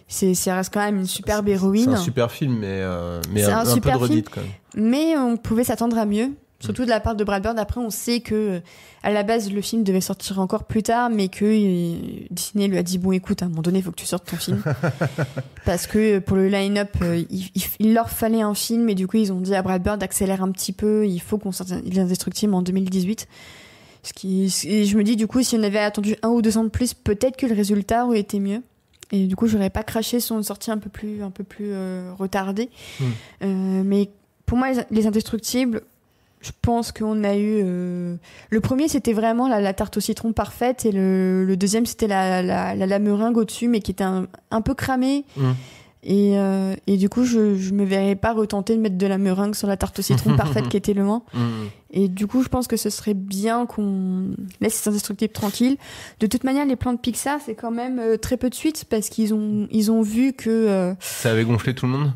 Speaker 8: reste quand même une superbe héroïne.
Speaker 6: C'est un super film, mais un peu de redites quand même.
Speaker 8: Mais on pouvait s'attendre à mieux. Surtout de la part de Brad Bird. Après, on sait que à la base, le film devait sortir encore plus tard, mais que Disney lui a dit bon, écoute, à un moment donné, il faut que tu sortes ton film, parce que pour le line-up, il leur fallait un film, et du coup, ils ont dit à Brad Bird d'accélérer un petit peu. Il faut qu'on sorte Indestructible en 2018. Et je me dis, du coup, si on avait attendu 1 ou 2 ans de plus, peut-être que le résultat aurait été mieux. Et du coup, j'aurais pas craché sur une sortie un peu plus retardée. Mais pour moi, les Indestructibles, je pense qu'on a eu... Le premier, c'était vraiment la tarte au citron parfaite, et le deuxième, c'était la meringue au-dessus, mais qui était un peu cramée. Et du coup, je me verrais pas retenter de mettre de la meringue sur la tarte au citron parfaite qui était le 1. Et du coup, je pense que ce serait bien qu'on laisse les Indestructibles tranquilles. De toute manière, les plans de Pixar, c'est quand même très peu de suites, parce qu'ils ont vu que...
Speaker 6: ça avait gonflé tout le monde.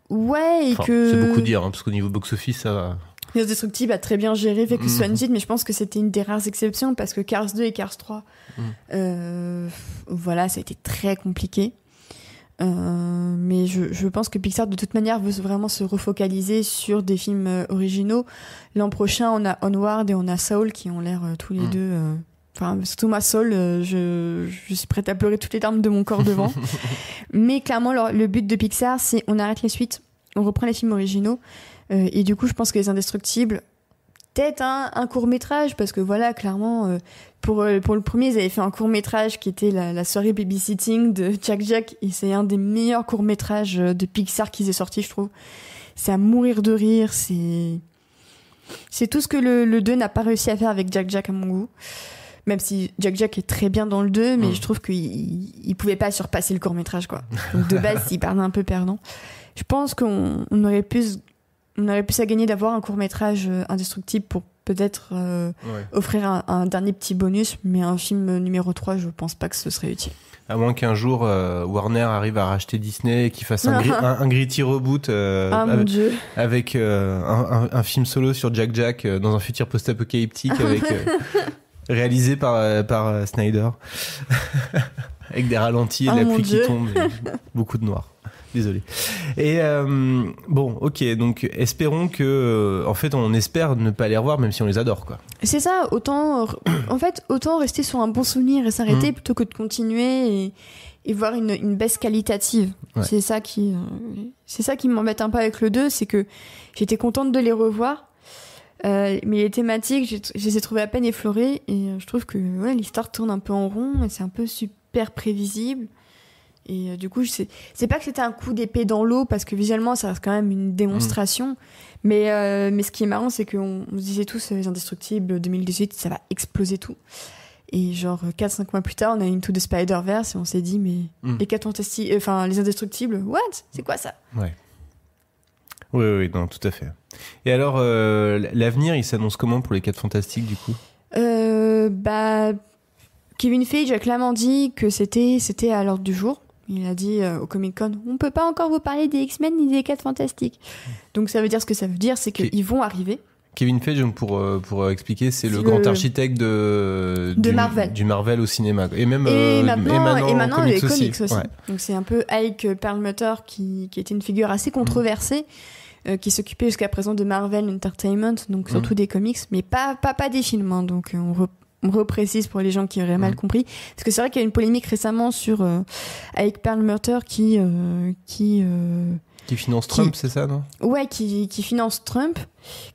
Speaker 8: Ouais, et que...
Speaker 6: C'est beaucoup dire, parce qu'au niveau box-office, ça va...
Speaker 8: Les Indestructibles a très bien géré Fake Swanseed, mais je pense que c'était une des rares exceptions, parce que Cars 2 et Cars 3, voilà, ça a été très compliqué. Mais je pense que Pixar, de toute manière, veut vraiment se refocaliser sur des films originaux. L'an prochain, on a Onward et on a Soul qui ont l'air tous les deux... Enfin, surtout ma Soul, je suis prête à pleurer toutes les larmes de mon corps devant. Mais clairement, le but de Pixar, c'est on arrête les suites, on reprend les films originaux. Et du coup, je pense que les Indestructibles, peut-être un court-métrage, parce que voilà, clairement, pour le premier, ils avaient fait un court-métrage qui était la soirée babysitting de Jack Jack, et c'est un des meilleurs courts-métrages de Pixar qu'ils aient sorti, je trouve. C'est à mourir de rire, c'est tout ce que le 2 n'a pas réussi à faire avec Jack Jack à mon goût. Même si Jack Jack est très bien dans le 2, mais je trouve qu'il pouvait pas surpasser le court-métrage, quoi. Donc de base, il partait un peu perdant. Je pense qu'on aurait plus à gagner d'avoir un court-métrage Indestructible pour peut-être offrir un dernier petit bonus, mais un film numéro 3, je pense pas que ce serait utile.
Speaker 6: À moins qu'un jour Warner arrive à racheter Disney et qu'il fasse un gritty reboot avec un film solo sur Jack Jack dans un futur post-apocalyptique avec réalisé par Snyder avec des ralentis et de la pluie qui tombe et beaucoup de noir. Désolé. Et bon, ok, donc espérons que, en fait, on espère ne pas les revoir, même si on les adore, quoi.
Speaker 8: C'est ça. Autant rester sur un bon souvenir et s'arrêter plutôt que de continuer et voir une baisse qualitative. Ouais. C'est ça qui m'embête un peu avec le 2, c'est que j'étais contente de les revoir, mais les thématiques, je les ai trouvées à peine effleurées, et je trouve que l'histoire tourne un peu en rond et c'est un peu super prévisible. Et du coup, c'est pas que c'était un coup d'épée dans l'eau, parce que visuellement, ça reste quand même une démonstration. Mais ce qui est marrant, c'est qu'on se disait tous, les Indestructibles 2018, ça va exploser tout. Et genre, 4-5 mois plus tard, on a Into the Spider-Verse et on s'est dit, mais les 4 fantastiques, les Indestructibles, what? C'est quoi ça?
Speaker 6: Ouais. Oui, non, tout à fait. Et alors, l'avenir, il s'annonce comment pour les 4 fantastiques, du coup?
Speaker 8: Kevin Feige a clairement dit que c'était à l'ordre du jour. Il a dit au Comic-Con, on peut pas encore vous parler des X-Men ni des 4 Fantastiques. Donc ça veut dire ce que ça veut dire, c'est qu'ils vont arriver.
Speaker 6: Kevin Feige, pour expliquer, c'est le grand architecte du
Speaker 8: Marvel.
Speaker 6: Du Marvel au cinéma. Et même
Speaker 8: maintenant les comics aussi.
Speaker 6: Ouais.
Speaker 8: Donc c'est un peu Ike Perlmutter qui était une figure assez controversée, qui s'occupait jusqu'à présent de Marvel Entertainment, donc surtout des comics, mais pas des films. Hein. Donc reprécise pour les gens qui auraient mal compris. Parce que c'est vrai qu'il y a une polémique récemment avec Perlmutter qui
Speaker 6: finance Trump, c'est ça, non?
Speaker 8: Ouais, qui finance Trump,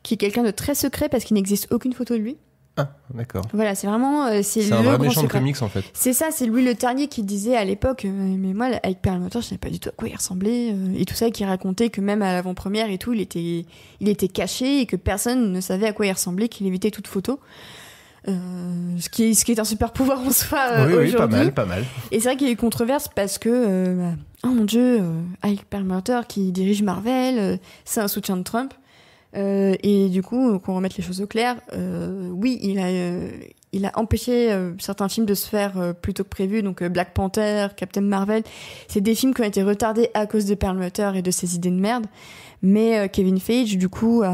Speaker 8: qui est quelqu'un de très secret parce qu'il n'existe aucune photo de lui.
Speaker 6: Ah, d'accord.
Speaker 8: Voilà, c'est vraiment...
Speaker 6: c'est un vrai méchant de comics, en fait.
Speaker 8: C'est ça, c'est Louis Le Ternier qui disait à l'époque, mais moi, avec Perlmutter, je savais pas du tout à quoi il ressemblait, et tout ça, et qui racontait que même à l'avant-première et tout, il était caché, et que personne ne savait à quoi il ressemblait, qu'il évitait toute photo. Ce qui est un super pouvoir en soi aujourd'hui.
Speaker 6: Oui, pas mal.
Speaker 8: Et c'est vrai qu'il y a eu controverse parce que, oh mon Dieu, Ike Perlmutter qui dirige Marvel, c'est un soutien de Trump. Et du coup, qu'on remette les choses au clair, oui, il a empêché certains films de se faire plus tôt que prévu, donc Black Panther, Captain Marvel, c'est des films qui ont été retardés à cause de Perlmutter et de ses idées de merde, mais Kevin Feige, du coup,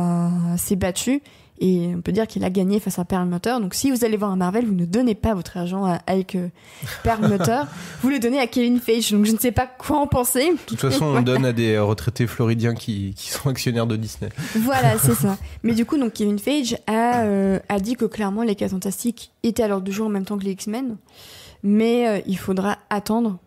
Speaker 8: s'est battu. Et on peut dire qu'il a gagné face à Perlmutter. Donc si vous allez voir un Marvel, vous ne donnez pas votre argent à Ike Perlmutter, vous le donnez à Kevin Feige. Donc je ne sais pas quoi en penser.
Speaker 6: De toute façon, on donne à des retraités floridiens qui sont actionnaires de Disney.
Speaker 8: Voilà, c'est ça. Mais du coup, donc Kevin Feige a dit que clairement les 4 Fantastiques étaient à l'ordre du jour en même temps que les X-Men. Mais il faudra attendre.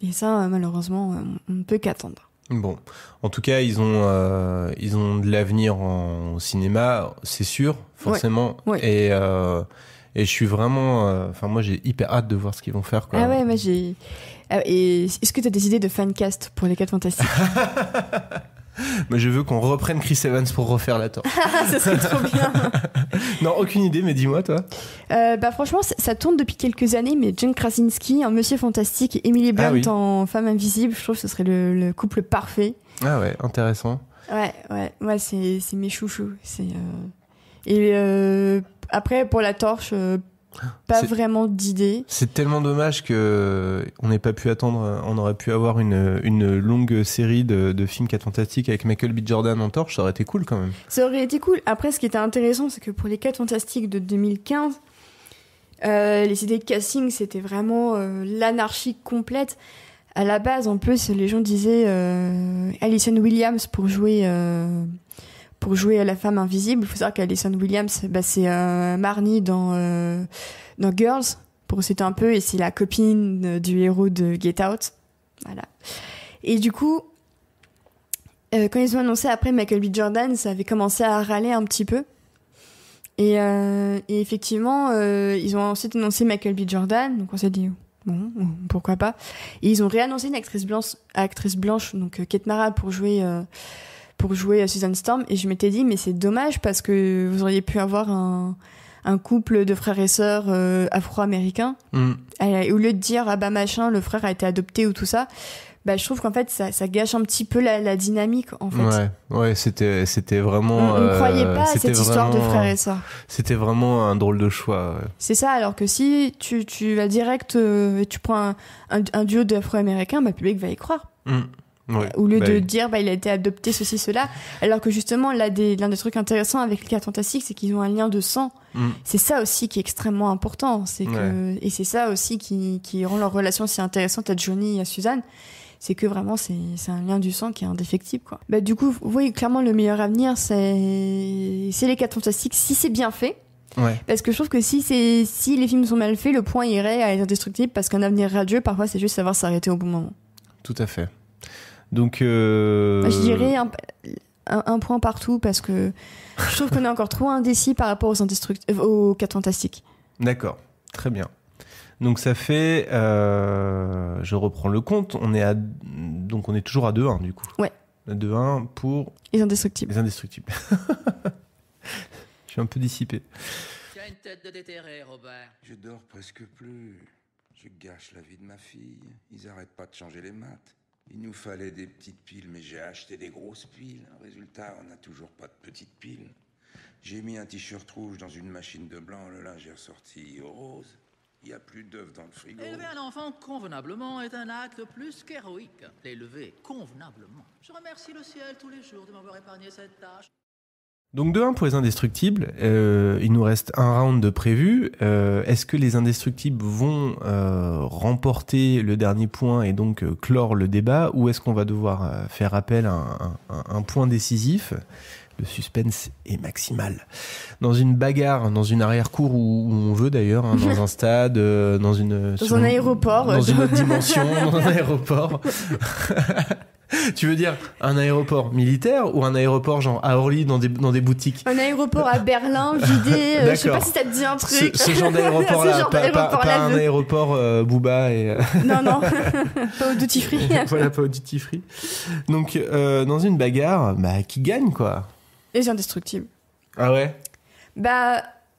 Speaker 8: Et ça, malheureusement, on ne peut qu'attendre.
Speaker 6: Bon, en tout cas, ils ont de l'avenir au cinéma, c'est sûr, forcément.
Speaker 8: Ouais.
Speaker 6: Et je suis vraiment... moi, j'ai hyper hâte de voir ce qu'ils vont faire, quoi.
Speaker 8: Ah ouais, moi j'ai... Et est-ce que tu as des idées de fancast pour les 4 Fantastiques?
Speaker 6: Mais je veux qu'on reprenne Chris Evans pour refaire la torche.
Speaker 8: Ça serait trop bien.
Speaker 6: Non, aucune idée, mais dis-moi, toi.
Speaker 8: Franchement, ça tourne depuis quelques années, mais John Krasinski, un Monsieur Fantastique, et Emily Blunt en Femme Invisible, je trouve que ce serait le couple parfait.
Speaker 6: Ah ouais, intéressant.
Speaker 8: Ouais, c'est mes chouchous. Et après, pour la torche... Pas vraiment d'idée.
Speaker 6: C'est tellement dommage que on n'ait pas pu attendre. On aurait pu avoir une longue série de films 4 Fantastiques avec Michael B. Jordan en torche. Ça aurait été cool quand même.
Speaker 8: Ça aurait été cool. Après, ce qui était intéressant, c'est que pour les 4 Fantastiques de 2015, les idées de casting, c'était vraiment l'anarchie complète. À la base, en plus, les gens disaient Alison Williams pour jouer la femme invisible. Il faut savoir qu'Alison Williams, c'est Marnie dans Girls, pour citer un peu, et c'est la copine du héros de Get Out. Voilà. Et du coup, quand ils ont annoncé après Michael B. Jordan, ça avait commencé à râler un petit peu. Et effectivement, ils ont ensuite annoncé Michael B. Jordan, donc on s'est dit... Bon, pourquoi pas. Et ils ont réannoncé une actrice blanche, donc Kate Mara, pour jouer Susan Storm, et je m'étais dit mais c'est dommage parce que vous auriez pu avoir un couple de frères et sœurs afro-américains au lieu de dire ah bah machin le frère a été adopté ou tout ça. Bah je trouve qu'en fait ça gâche un petit peu la dynamique en fait.
Speaker 6: Ouais, c'était vraiment
Speaker 8: on ne croyait pas à cette histoire de frères et sœurs.
Speaker 6: C'était vraiment un drôle de choix. Ouais.
Speaker 8: C'est ça, alors que si tu vas direct tu prends un duo d'afro-américains, le public va y croire.
Speaker 6: Ouais,
Speaker 8: au lieu de dire il a été adopté ceci cela, alors que justement l'un des trucs intéressants avec les 4 Fantastiques, c'est qu'ils ont un lien de sang. C'est ça aussi qui est extrêmement important, et c'est ça aussi qui rend leur relation si intéressante à Johnny et à Suzanne, c'est que vraiment c'est un lien du sang qui est indéfectible quoi. Du coup oui, clairement le meilleur avenir c'est les 4 Fantastiques si c'est bien fait. Ouais. Parce que je trouve que si les films sont mal faits, le point irait à Les Indestructibles, parce qu'un avenir radieux parfois c'est juste savoir s'arrêter au bon moment.
Speaker 6: Tout à fait. Donc,
Speaker 8: je dirais un point partout, parce que je trouve qu'on est encore trop indécis par rapport aux 4 Fantastiques.
Speaker 6: D'accord, très bien. Donc ça fait, je reprends le compte, on est toujours à 2-1 du coup.
Speaker 8: Ouais.
Speaker 6: 2-1 pour
Speaker 8: Les Indestructibles.
Speaker 6: Les Indestructibles. Je suis un peu dissipé.
Speaker 9: Tu as une tête de déterré, Robert.
Speaker 21: Je dors presque plus. Je gâche la vie de ma fille. Ils arrêtent pas de changer les maths. Il nous fallait des petites piles, mais j'ai acheté des grosses piles. Résultat, on n'a toujours pas de petites piles. J'ai mis un t-shirt rouge dans une machine de blanc, le linge est ressorti au rose. Il n'y a plus d'œufs dans le frigo.
Speaker 9: Élever un enfant convenablement est un acte plus qu'héroïque. L'élever convenablement. Je remercie le ciel tous les jours de m'avoir épargné cette tâche.
Speaker 6: Donc 2-1 pour Les Indestructibles, il nous reste un round de prévu. Est-ce que Les Indestructibles vont remporter le dernier point et donc clore le débat, ou est-ce qu'on va devoir faire appel à un point décisif? Le suspense est maximal. Dans une bagarre, dans une arrière-cour où on veut d'ailleurs, hein, dans un stade, dans
Speaker 8: un aéroport.
Speaker 6: Dans une autre dimension, dans un aéroport. Tu veux dire un aéroport militaire ou un aéroport genre à Orly dans des boutiques?
Speaker 8: Un aéroport à Berlin, vidé, je sais pas si ça te dit un truc.
Speaker 6: Ce genre d'aéroport-là, pas un aéroport Booba et...
Speaker 8: Non, pas au duty free.
Speaker 6: Voilà, pas au duty free. Donc, dans une bagarre, qui gagne, quoi?
Speaker 8: Les indestructibles.
Speaker 6: Ah ouais?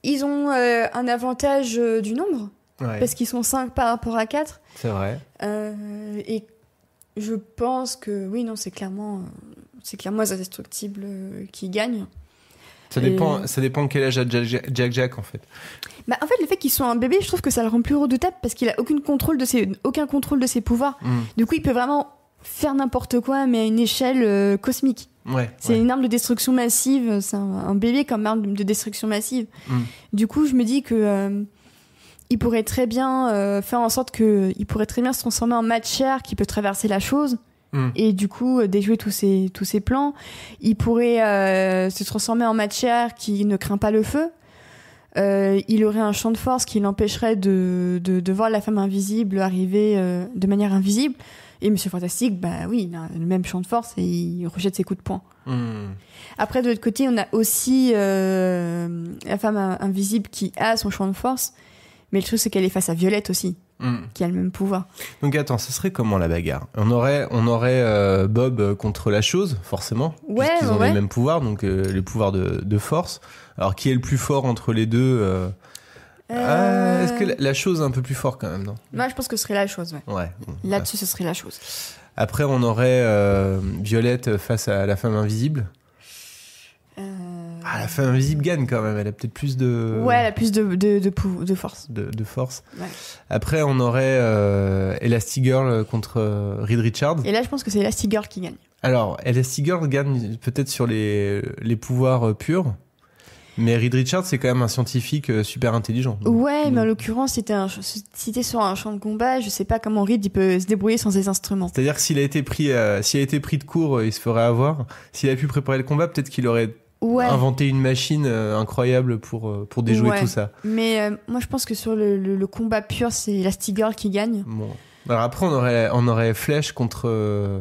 Speaker 8: Ils ont un avantage du nombre, parce qu'ils sont 5 par rapport à 4.
Speaker 6: C'est vrai.
Speaker 8: Et je pense que c'est clairement les indestructibles qui gagnent.
Speaker 6: Ça dépend de quel âge a Jack en fait.
Speaker 8: En fait, le fait qu'ils soient un bébé, je trouve que ça le rend plus redoutable parce qu'il a aucun contrôle de ses pouvoirs. Du coup, il peut vraiment faire n'importe quoi, mais à une échelle cosmique. C'est une arme de destruction massive. C'est un bébé comme arme de destruction massive. Du coup, je me dis que il pourrait très bien faire en sorte qu'il pourrait très bien se transformer en matière qui peut traverser la chose et du coup déjouer tous ses plans. Il pourrait se transformer en matière qui ne craint pas le feu. Il aurait un champ de force qui l'empêcherait de voir la femme invisible arriver de manière invisible. Et Monsieur Fantastique, il a le même champ de force et il rejette ses coups de poing. Après, de l'autre côté, on a aussi la femme invisible qui a son champ de force. Mais le truc, c'est qu'elle est face à Violette aussi, qui a le même pouvoir.
Speaker 6: Donc attends, ce serait comment la bagarre? On aurait Bob contre la chose, forcément, puisqu'ils ont les mêmes pouvoirs, donc les pouvoirs de force. Alors qui est le plus fort entre les deux Est-ce que la chose est un peu plus fort quand même, non?
Speaker 8: Moi, je pense que ce serait la chose, ouais. Là-dessus, ce serait la chose.
Speaker 6: Après, on aurait Violette face à la femme invisible. La femme invisible gagne quand même, elle a peut-être plus de...
Speaker 8: Ouais, elle a plus de force.
Speaker 6: De force.
Speaker 8: Ouais.
Speaker 6: Après, on aurait Elastigirl contre Reed Richards.
Speaker 8: Et là, je pense que c'est Elastigirl qui gagne.
Speaker 6: Alors, Elastigirl gagne peut-être sur les pouvoirs purs, mais Reed Richards, c'est quand même un scientifique super intelligent.
Speaker 8: Mais en l'occurrence, si t'es sur un champ de combat, je sais pas comment Reed il peut se débrouiller sans ses instruments.
Speaker 6: C'est-à-dire que s'il a été pris de court, il se ferait avoir. S'il a pu préparer le combat, peut-être qu'il aurait inventer une machine incroyable pour déjouer tout ça.
Speaker 8: Mais moi je pense que sur le combat pur, c'est Elastigirl qui gagne.
Speaker 6: Bon. Alors après on aurait Flèche contre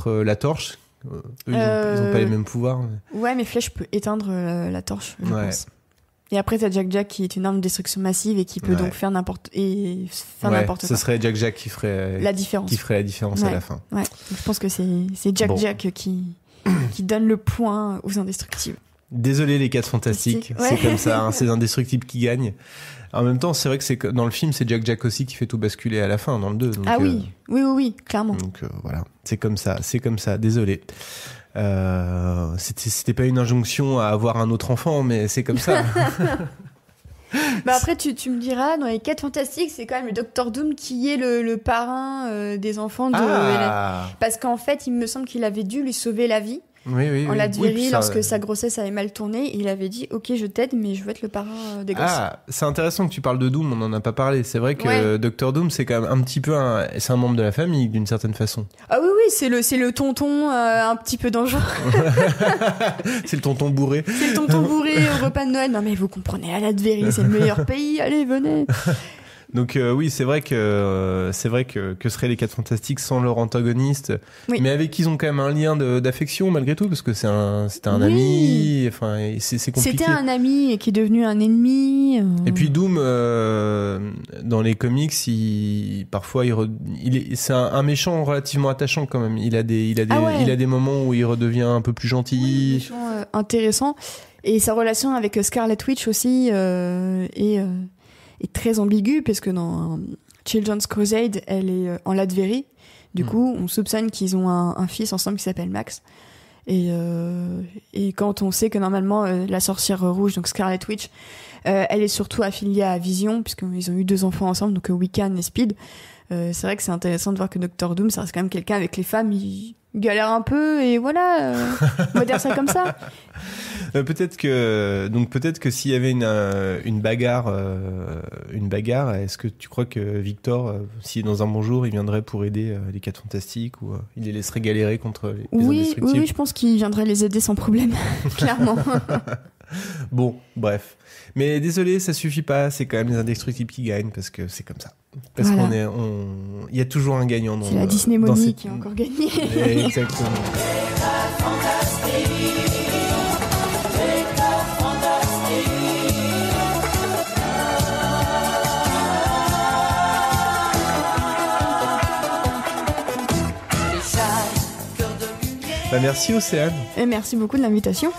Speaker 6: la torche. Eux, ils ont pas les mêmes pouvoirs.
Speaker 8: Mais Flèche peut éteindre la torche, je pense. Et après t'as Jack qui est une arme de destruction massive et qui peut donc faire n'importe quoi.
Speaker 6: Ce serait Jack qui ferait
Speaker 8: la différence.
Speaker 6: À la fin.
Speaker 8: Je pense que c'est Jack qui donne le point aux indestructibles.
Speaker 6: Désolé les 4 fantastiques, c'est comme ça, hein, c'est les indestructibles qui gagnent. En même temps, c'est vrai que dans le film, c'est Jack aussi qui fait tout basculer à la fin, dans le 2. Donc,
Speaker 8: oui, clairement.
Speaker 6: Donc voilà, c'est comme ça, désolé. C'était pas une injonction à avoir un autre enfant, mais c'est comme ça.
Speaker 8: Après, tu me diras, dans les 4 fantastiques, c'est quand même le Dr Doom qui est le parrain des enfants de Hélène. Parce qu'en fait, il me semble qu'il avait dû lui sauver la vie. En Ladverie, lorsque sa grossesse avait mal tourné, il avait dit ok, je t'aide, mais je veux être le parrain des gosses.
Speaker 6: C'est intéressant que tu parles de Doom, on n'en a pas parlé. C'est vrai que Dr Doom, c'est quand même un petit peu c'est un membre de la famille d'une certaine façon.
Speaker 8: Ah oui, c'est le tonton un petit peu dangereux.
Speaker 6: C'est le tonton bourré.
Speaker 8: C'est le tonton bourré au repas de Noël. Non mais vous comprenez, à Ladverie, c'est le meilleur pays, allez, venez.
Speaker 6: Donc c'est vrai que seraient les 4 fantastiques sans leur antagoniste, mais avec qui ils ont quand même un lien d'affection malgré tout, parce que c'est un ami, enfin c'est compliqué.
Speaker 8: C'était un ami et qui est devenu un ennemi.
Speaker 6: Et puis Doom dans les comics, parfois c'est un méchant relativement attachant quand même. Il a des moments où il redevient un peu plus gentil.
Speaker 8: Un méchant intéressant, et sa relation avec Scarlet Witch aussi est très ambiguë, parce que dans Children's Crusade, elle est en Ladverie. Du coup, on soupçonne qu'ils ont un fils ensemble qui s'appelle Max. Et quand on sait que normalement la sorcière rouge, donc Scarlet Witch, Elle est surtout affiliée à Vision, puisqu'ils ont eu 2 enfants ensemble, donc Wiccan et Speed. C'est vrai que c'est intéressant de voir que Dr Doom, ça reste quand même quelqu'un avec les femmes, il galère un peu, et voilà, on va dire ça comme ça.
Speaker 6: Peut-être que s'il y avait une bagarre, est-ce que tu crois que Victor, s'il est dans un bon jour, il viendrait pour aider les 4 Fantastiques, ou il les laisserait galérer contre les indestructibles?
Speaker 8: Oui, je pense qu'il viendrait les aider sans problème, clairement.
Speaker 6: Bon, bref. Mais désolé, ça suffit pas, c'est quand même les indestructibles qui gagnent, parce que c'est comme ça. Parce
Speaker 8: voilà.
Speaker 6: Il y a toujours un gagnant dans...
Speaker 8: C'est la Disney Money qui a encore gagné.
Speaker 6: Exactement. Merci Océane.
Speaker 8: Et merci beaucoup de l'invitation.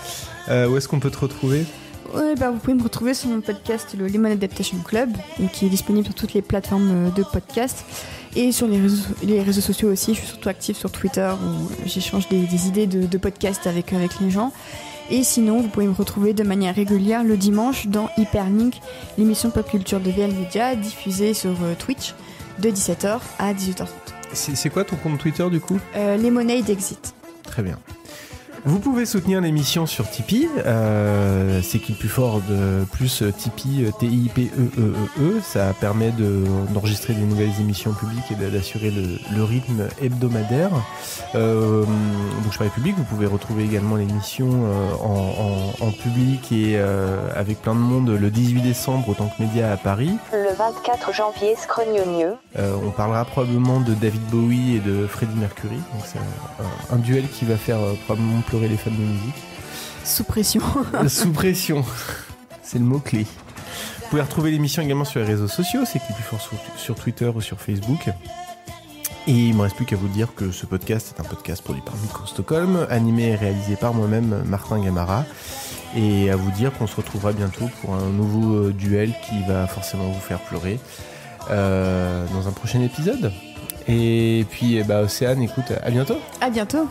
Speaker 6: Où est-ce qu'on peut te retrouver ?
Speaker 8: Vous pouvez me retrouver sur mon podcast, le Lemon Adaptation Club, qui est disponible sur toutes les plateformes de podcast et sur les réseaux sociaux aussi. Je suis surtout active sur Twitter où j'échange des idées de podcast avec les gens. Et sinon, vous pouvez me retrouver de manière régulière le dimanche dans Hyperlink, l'émission pop culture de VL Media, diffusée sur Twitch de 17h à 18h30.
Speaker 6: C'est quoi ton compte Twitter du coup ?
Speaker 8: Lemonade Exit.
Speaker 6: Très bien. Vous pouvez soutenir l'émission sur Tipeee, c'est qui le plus fort de plus Tipeee, T-I-P-E-E-E. Ça permet d'enregistrer des nouvelles émissions publiques et d'assurer le rythme hebdomadaire. Donc je parlais public, vous pouvez retrouver également l'émission en public et avec plein de monde le 18 décembre au Tank Média à Paris.
Speaker 7: Le 24 janvier, Scrognonieux.
Speaker 6: On parlera probablement de David Bowie et de Freddie Mercury. Donc c'est un duel qui va faire probablement pleurer les fans de musique.
Speaker 8: Sous pression.
Speaker 6: Sous pression. C'est le mot-clé. Vous pouvez retrouver l'émission également sur les réseaux sociaux, c'est qui est plus fort sur Twitter ou sur Facebook. Et il ne me reste plus qu'à vous dire que ce podcast est un podcast produit par Micro Stockholm, animé et réalisé par moi-même, Martin Gamara. Et à vous dire qu'on se retrouvera bientôt pour un nouveau duel qui va forcément vous faire pleurer dans un prochain épisode. Et puis, Océane, écoute, à bientôt.
Speaker 8: À bientôt.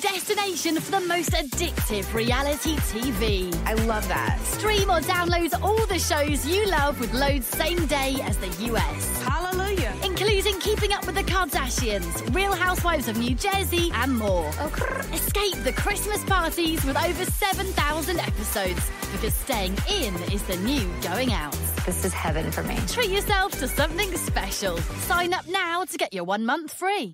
Speaker 1: Destination for the most addictive reality TV.
Speaker 12: I love that.
Speaker 1: Stream or download all the shows you love with loads same day as the US.
Speaker 12: Hallelujah.
Speaker 1: Including Keeping Up with the Kardashians, Real Housewives of New Jersey, and more. Escape the Christmas parties with over 7,000 episodes, because staying in is the new going out.
Speaker 12: This is heaven for me.
Speaker 1: Treat yourself to something special. Sign up now to get your 1 month free.